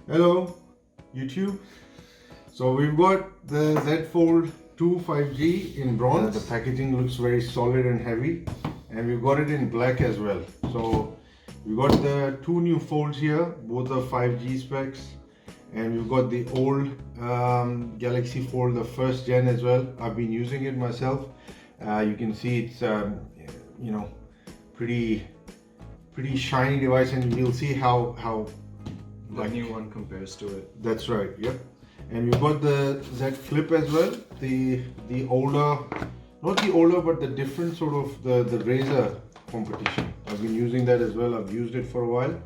Hello YouTube. So we've got the Z Fold 2 5G in bronze. The packaging looks very solid and heavy, and we've got it in black as well. So we've got the two new folds here, both are 5G specs, and we've got the old Galaxy Fold, the first gen as well. I've been using it myself. You can see it's pretty shiny device, and you'll see how the new one compares to it. That's right, yep. And we've got the Z Flip as well, the older, not the older, but the different sort of the Razer competition. I've been using that as well. I've used it for a while,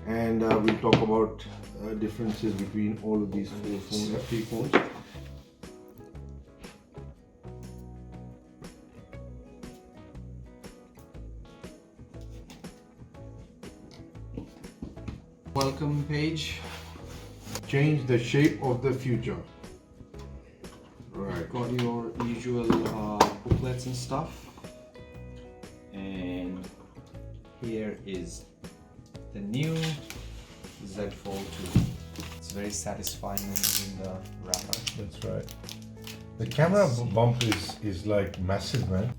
and we'll talk about differences between all of these three phones. Welcome page. Change the shape of the future. Right. Got your usual booklets and stuff. And here is the new Z Fold 2. It's very satisfying in the wrapper. That's right. The camera bump is like massive, man.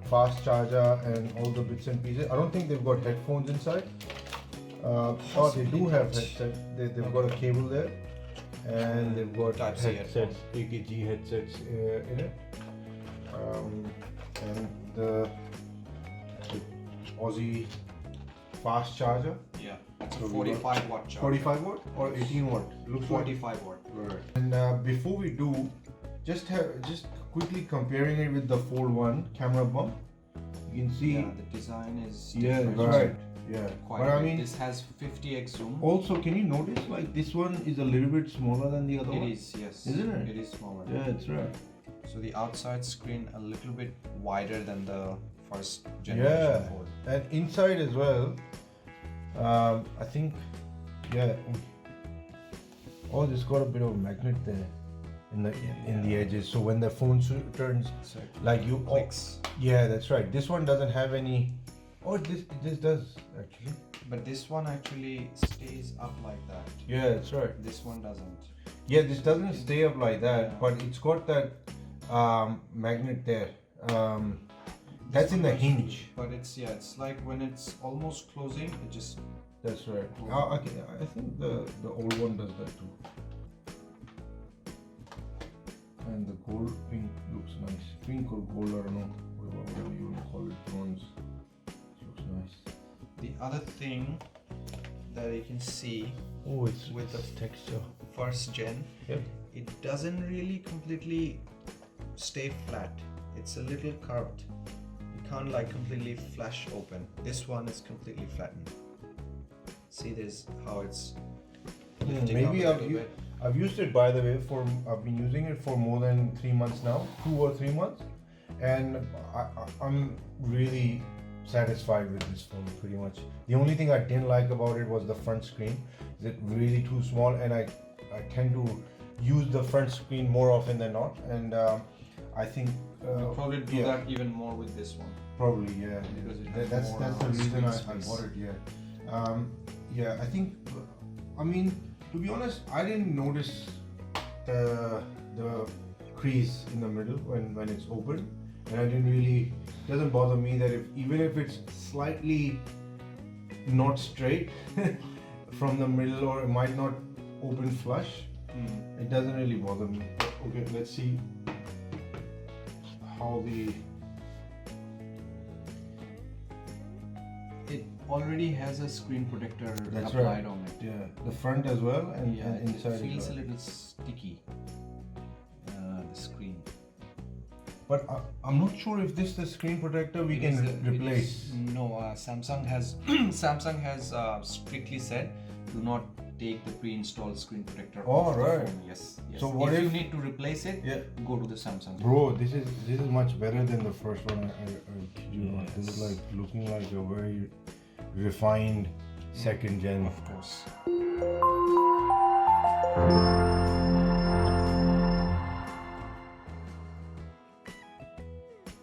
Fast charger and all the bits and pieces. I don't think they've got headphones inside. Oh, they do have headsets. They've got a cable there, and they've got Type-C headsets, AKG headsets in it, and the Aussie fast charger. Yeah, it's a 45 watt charger. 45 watt or 18 watt? Looks 45 watt. Right. And before we do, just quickly comparing it with the Fold 1 camera bump, you can see. Yeah, the design is different. different. Right. Yeah. Quite but big. I mean, this has 50x zoom. also, can you notice like this one is a little bit smaller than the other one? It is, yes. Isn't it? It is smaller. Yeah, that's right. So the outside screen a little bit wider than the first generation Yeah, Fold. and inside as well. I think, yeah. Oh, this got a bit of a magnet there in the edges. So when the phone turns, So like you clicks. Yeah, that's right. This one doesn't have any. Oh, this does actually. But this one actually stays up like that. Yeah, that's right. This one doesn't. Yeah, this doesn't stay up like that, Yeah. but it's got that magnet there. That's in the hinge. But it's like when it's almost closing, it just. That's right. I think the old one does that too. And the gold pink looks nice. Pink or gold, I don't know, whatever you want to call it. Bronze. Looks nice. The other thing that you can see Oh, it's with the texture. first gen, Yep. it doesn't really completely stay flat. It's a little curved. You can't like completely flash open. This one is completely flattened. See this how it's lifting Maybe up a little bit. I've used it, by the way, I've been using it for more than 3 months now, 2 or 3 months, and I'm really satisfied with this phone pretty much. The only thing I didn't like about it was the front screen. It's really too small, and I tend to use the front screen more often than not, and I think You'll probably do that even more with this one. probably, yeah. Because it has That's more, the reason I screen space. bought it. Yeah, yeah. I think. I mean, to be honest, I didn't notice the crease in the middle when it's open, and I didn't really. It doesn't bother me that even if it's slightly not straight from the middle, or it might not open flush. It doesn't really bother me. Okay, let's see how the. It already has a screen protector That's applied right. on it. Yeah, the front as well, and inside it feels as well. a little sticky. The screen. But I'm not sure if this is the screen protector we can replace. No, Samsung has strictly said do not take the pre-installed screen protector off the right. phone. Yes. So what if you if- need to replace it, Yeah. go to the Samsung. Bro, this is much better than the first one. I kid you not. This is Yes. like looking like a very refined second gen. Of course.